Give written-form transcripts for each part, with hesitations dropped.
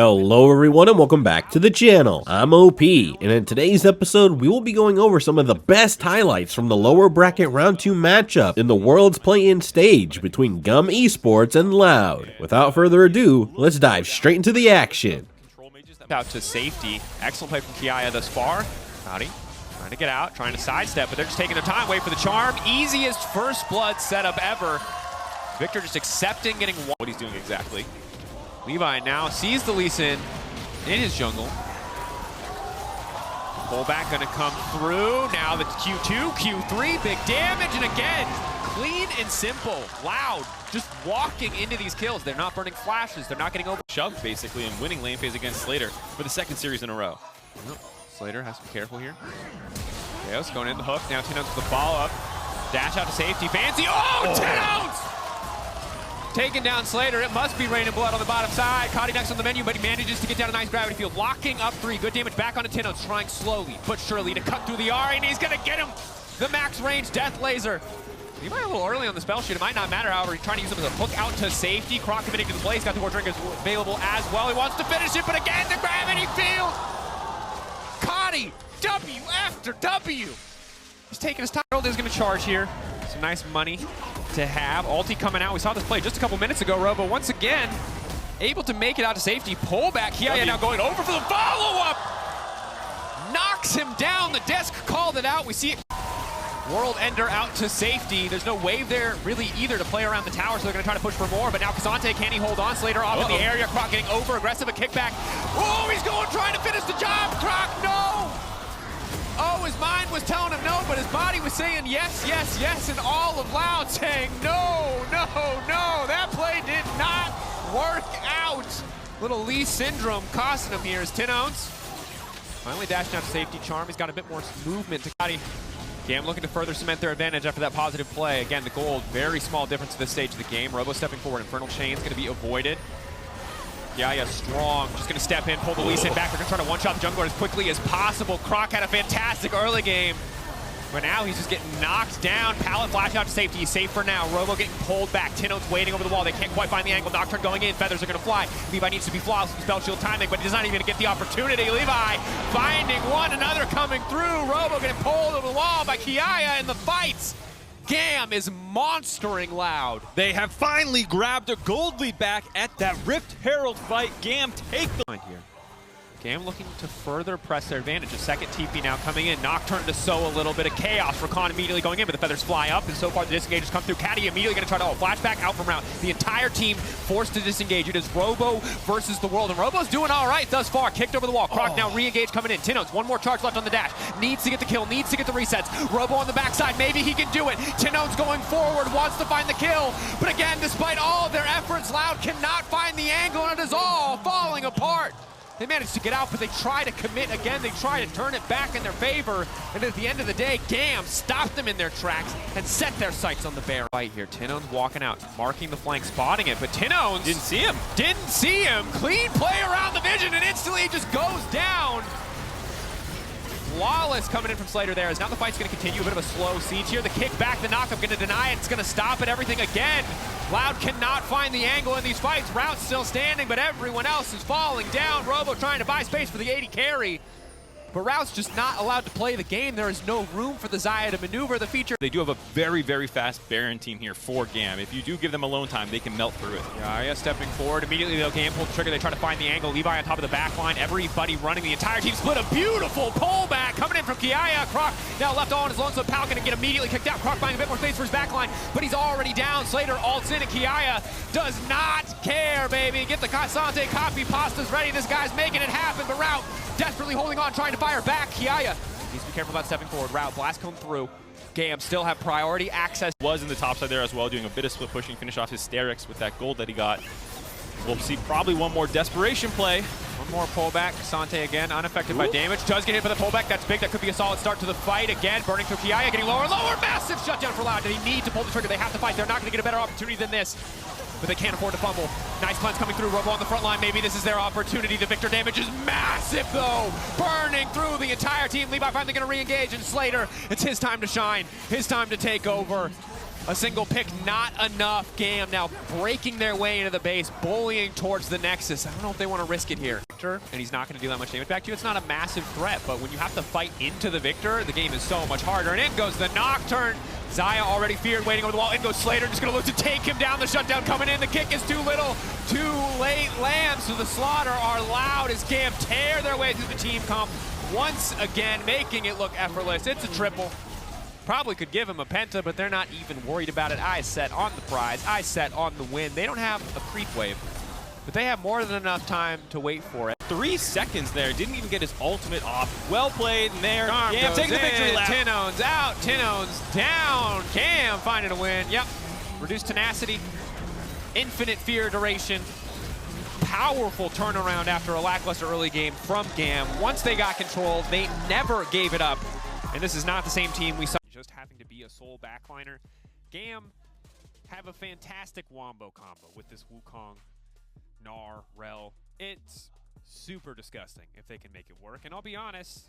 Hello everyone and welcome back to the channel. I'm OP, and in today's episode we will be going over some of the best highlights from the lower bracket round 2 matchup in the world's play-in stage between GAM Esports and LOUD. Without further ado, let's dive straight into the action. Out to safety. Excellent play from Kiaya thus far. Howdy. Trying to get out, trying to sidestep, but they're just taking their time. Wait for the charm. Easiest first blood setup ever. Victor just accepting getting what he's doing exactly. Levi now sees the Lee Sin in his jungle. Pullback gonna come through. Now the Q2, Q3, big damage, and again, clean and simple. Loud, just walking into these kills. They're not burning flashes. They're not getting over shoved basically and winning lane phase against Slater for the second series in a row. Slater has to be careful here. Chaos going in the hook. Now 10 ounce with the follow-up. Dash out to safety. Fancy. Oh, 10 ounce! Taking down Slater. It must be Rain and Blood on the bottom side. Caught next on the menu, but he manages to get down a nice gravity field. Locking up 3. Good damage back onto 10 ounce. Trying slowly but surely to cut through the R, and he's going to get him. The max range death laser. He might be a little early on the spell shoot. It might not matter, however. He's trying to use him as a hook out to safety. Croc committing to the play. He's got the war drink available as well. He wants to finish it, but again, the gravity field. Cotty, W after W. He's taking his time. Harold is going to charge here. Some nice money to have. Ulti coming out. We saw this play just a couple minutes ago, Robo. Once again, able to make it out to safety. Pull back. Kiaya now going over for the follow-up. Knocks him down. The desk called it out. We see it. World Ender out to safety. There's no wave there really either to play around the tower, so they're going to try to push for more. But now Kazante, can he hold on? Slater off in the area. Croc getting over aggressive, a kickback. Oh, he's going, trying to finish the job. Croc, no! Oh, his mind was telling him no, but his body was saying yes, yes, yes, and all of LOUD saying no, no, no. That play did not work out. Little Lee syndrome costing him here as 10 ounce. Finally dashed down to safety. Charm, he's got a bit more movement to Gotti. GAM looking to further cement their advantage after that positive play. Again, the gold, very small difference at this stage of the game. Robo stepping forward. Infernal Chain's going to be avoided. Yeah, strong. Just going to step in, pull the Lee Sin back. They're going to try to one-shot the jungler as quickly as possible. Croc had a fantastic early game. But now he's just getting knocked down. Pallet flash out to safety. He's safe for now. Robo getting pulled back. Tino's waiting over the wall. They can't quite find the angle. Nocturne going in. Feathers are going to fly. Levi needs to be flawless with spell shield timing, but he does not even get the opportunity. Levi finding one another coming through. Robo getting pulled over the wall by Kiaya in the fights. GAM is monstering LOUD. They have finally grabbed a gold lead back at that Rift Herald fight. GAM take the line here. GAM looking to further press their advantage. A second TP now coming in. Nocturne to sow a little bit of chaos. Rakan immediately going in, but the feathers fly up, and so far the disengages come through. Caddy immediately going to try to flashback out from route. The entire team forced to disengage. It is Robo versus the world, and Robo's doing all right thus far. Kicked over the wall. Croc now re-engage coming in. Tino's one more charge left on the dash. Needs to get the kill, needs to get the resets. Robo on the backside, maybe he can do it. Tino's going forward, wants to find the kill, but again, despite all of their efforts, LOUD cannot find the angle, and it is all falling apart. They managed to get out, but they try to commit again. They try to turn it back in their favor. And at the end of the day, GAM stopped them in their tracks and set their sights on the bear. Right here, Tino's walking out, marking the flank, spotting it, but Tino's didn't see him. Didn't see him. Clean play around the vision, and instantly it just goes down. Flawless coming in from Slater there. As now the fight's going to continue. A bit of a slow siege here. The kick back, the knock-up going to deny it. It's going to stop it. Everything again. LOUD cannot find the angle in these fights. Rout's still standing, but everyone else is falling down. Robo trying to buy space for the 80 carry. But Rout's just not allowed to play the game. There is no room for the Xayah to maneuver the feature. They do have a very, very fast Baron team here for GAM. If you do give them alone time, they can melt through it. Yeah, stepping forward. Immediately they'll GAM pull the trigger. They try to find the angle. Levi on top of the back line. Everybody running. The entire team split. A beautiful pullback coming in from Kiaya. Croc now left on his lone, so Pal gonna get immediately kicked out. Croc buying a bit more space for his back line, but he's already down. Slater ults in, and Kiaya does not care, baby. Get the Casante coffee pastas ready. This guy's making it happen, but Rout desperately holding on, trying to fire back. Kiaya needs to be careful about stepping forward. Rout, blast come through. GAM still have priority access. Was in the top side there as well, doing a bit of split pushing, finish off his Sterix with that gold that he got. We'll see probably one more desperation play. One more pullback. Sante again, unaffected by damage. Does get hit by the pullback. That's big. That could be a solid start to the fight. Again, burning through Kiaya, getting lower and lower. Massive shutdown for LOUD. They need to pull the trigger. They have to fight. They're not going to get a better opportunity than this. But they can't afford to fumble. Nice cleanse coming through. Robo on the front line. Maybe this is their opportunity. The Victor damage is massive, though. Burning through the entire team. Levi finally going to re-engage. And Slater, it's his time to shine. His time to take over. A single pick, not enough. GAM now breaking their way into the base, bullying towards the Nexus. I don't know if they want to risk it here. Victor, and he's not going to do that much damage back to you. It's not a massive threat, but when you have to fight into the Victor, the game is so much harder. And in goes the Nocturne. Xayah already feared, waiting over the wall. In goes Slater, just going to look to take him down. The shutdown coming in. The kick is too little, too late. Lambs to the slaughter are loud as GAM tear their way through the team comp once again, making it look effortless. It's a triple. Probably could give him a penta, but they're not even worried about it. I set on the prize. I set on the win. They don't have a creep wave, but they have more than enough time to wait for it. 3 seconds there. Didn't even get his ultimate off. Well played in there. GAM taking the victory lap. Tinone's out. Tinone's down. GAM finding a win. Yep. Reduced tenacity. Infinite fear duration. Powerful turnaround after a lackluster early game from GAM. Once they got control, they never gave it up. And this is not the same team we saw. Just having to be a sole backliner. GAM have a fantastic wombo combo with this Wukong, Gnar, Rel. It's super disgusting if they can make it work. And I'll be honest,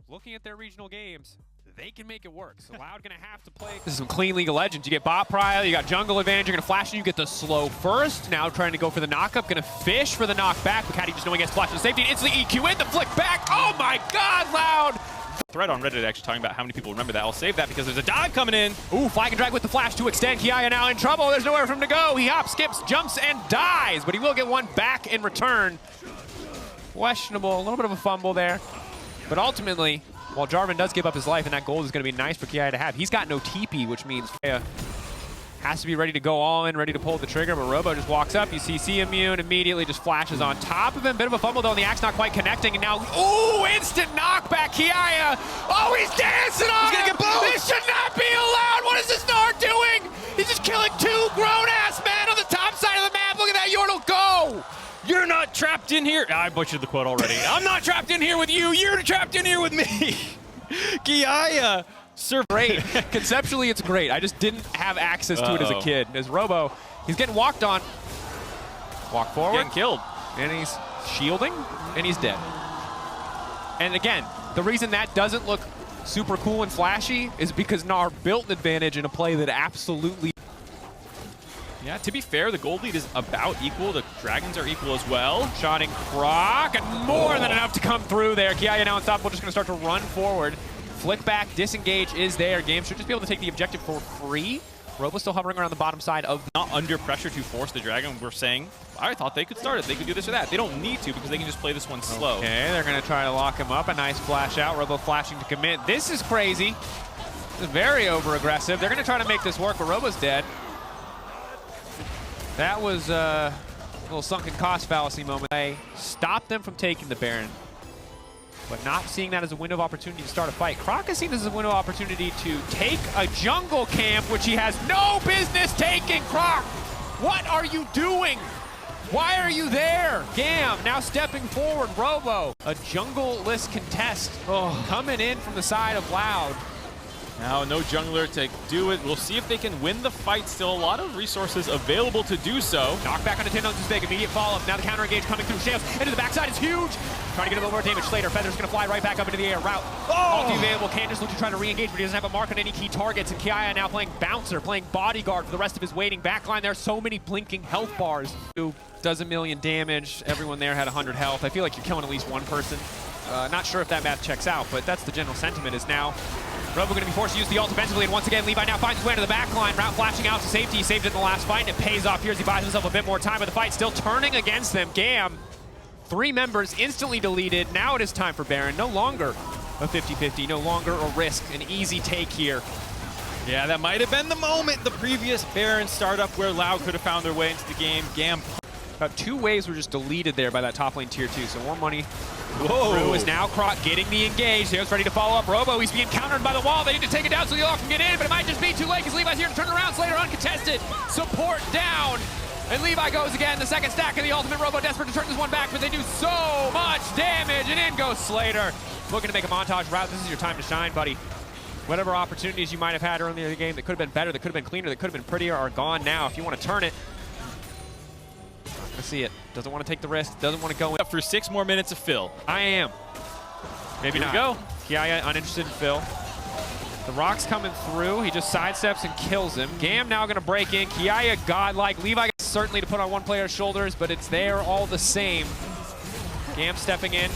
looking at their regional games, they can make it work. So LOUD gonna have to play. This is some clean League of Legends. You get bot prio, you got jungle advantage, you're gonna flash and you get the slow first. Now trying to go for the knock-up, gonna fish for the knockback. Bacati just knowing he gets flash to safety, and instantly EQ in, the flick back. Oh my God, LOUD! Thread on Reddit actually talking about how many people remember that. I'll save that because there's a dive coming in. Ooh, flag and drag with the flash to extend. Kiaya now in trouble. There's nowhere for him to go. He hops, skips, jumps, and dies, but he will get one back in return. Questionable, a little bit of a fumble there. But ultimately, while Jarvan does give up his life, and that gold is going to be nice for Kiaya to have, he's got no TP, which means Kiaya has to be ready to go all in, ready to pull the trigger, but Robo just walks up. You see C immune, immediately just flashes on top of him. Bit of a fumble though, and the axe not quite connecting, and now, ooh, instant knockback, Kiaya. Oh, he's dancing on He's gonna him. get both. This should not be allowed. What is this Gnar doing? He's just killing 2 grown-ass men on the top side of the map. Look at that Yordle go. You're not trapped in here. I butchered the quote already. I'm not trapped in here with you. You're trapped in here with me. Kiaya. Great. Conceptually, it's great. I just didn't have access to it as a kid. As Robo, he's getting walked on. Walk forward. Getting killed. And he's shielding, and he's dead. And again, the reason that doesn't look super cool and flashy is because Gnar built an advantage in a play that absolutely... Yeah, to be fair, the gold lead is about equal. The Dragons are equal as well. Shotting Croc, and more than enough to come through there. Kiaya now unstoppable, just going to start to run forward. Flick back, disengage is there. GAM should just be able to take the objective for free. Robo still hovering around the bottom side of... Not under pressure to force the Dragon. We're saying, I thought they could start it. They could do this or that. They don't need to because they can just play this one slow. Okay, they're going to try to lock him up. A nice flash out. Robo flashing to commit. This is crazy. This is very over-aggressive. They're going to try to make this work, but Robo's dead. That was a little sunken cost fallacy moment. They stopped them from taking the Baron, but not seeing that as a window of opportunity to start a fight. Croc is seen this as a window of opportunity to take a jungle camp, which he has no business taking. Croc, what are you doing? Why are you there? GAM now stepping forward. Robo, a jungle-less contest coming in from the side of LOUD. Now, no jungler to do it. We'll see if they can win the fight. Still a lot of resources available to do so. Knockback onto Tinone's is big. Immediate follow-up. Now the counter engage coming through. Shales into the backside is huge. Trying to get a little more damage. Slater, Feather's going to fly right back up into the air. Route. Ulti available. Candace looking to try to re-engage, but he doesn't have a mark on any key targets. And Kiaya now playing bouncer, playing bodyguard for the rest of his waiting backline. There are so many blinking health bars. Who does a million damage. Everyone there had 100 health. I feel like you're killing at least one person. Not sure if that math checks out, but that's the general sentiment is now Robo going to be forced to use the ult defensively, and once again, Levi now finds his way to the back line. Route flashing out to safety. He saved it in the last fight, and it pays off here as he buys himself a bit more time, but the fight still turning against them. GAM, 3 members instantly deleted. Now it is time for Baron. No longer a 50-50, no longer a risk, an easy take here. Yeah, that might have been the moment. The previous Baron startup where LOUD could have found their way into the game. GAM. About 2 waves were just deleted there by that top lane tier 2, so more money. Whoa. Rue is now Croc getting the engage. Theo's ready to follow up. Robo, he's being countered by the wall. They need to take it down so the all can get in, but it might just be too late because Levi's here to turn around. Slater uncontested. Support down. And Levi goes again. The second stack of the ultimate. Robo desperate to turn this one back, but they do so much damage. And in goes Slater. Looking to make a montage route. This is your time to shine, buddy. Whatever opportunities you might have had earlier in the game that could have been better, that could have been cleaner, that could have been prettier are gone now. If you want to turn it, I see it. Doesn't want to take the risk. Doesn't want to go in. For 6 more minutes of Phil. I am. Maybe Here not. we go. Kiaya uninterested in Phil. The rock's coming through. He just sidesteps and kills him. GAM now going to break in. Kiaya godlike. Levi certainly to put on one player's shoulders, but it's there all the same. GAM stepping in.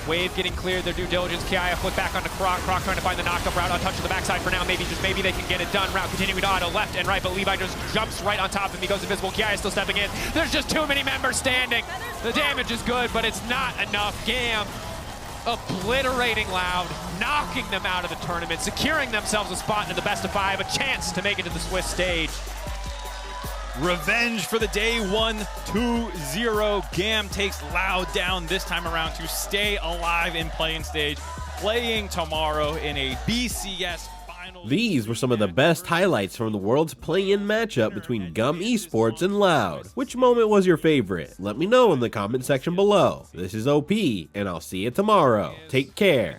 Wave getting cleared, their due diligence. Kiaya flip back onto Croc. Croc trying to find the knockup route. Untouched to the backside for now. Maybe, just maybe they can get it done. Route continuing to auto left and right, but Levi just jumps right on top of him. He goes invisible. Kiaya still stepping in. There's just too many members standing. The damage is good, but it's not enough. GAM obliterating Loud, knocking them out of the tournament, securing themselves a spot into the best of 5, a chance to make it to the Swiss stage. Revenge for the day one, 2-0. GAM takes Loud down this time around to stay alive in playing stage, playing tomorrow in a BCS final. These were some of the best highlights from the world's play-in matchup between GAM Esports and LOUD. Which moment was your favorite? Let me know in the comment section below. This is OP, and I'll see you tomorrow. Take care.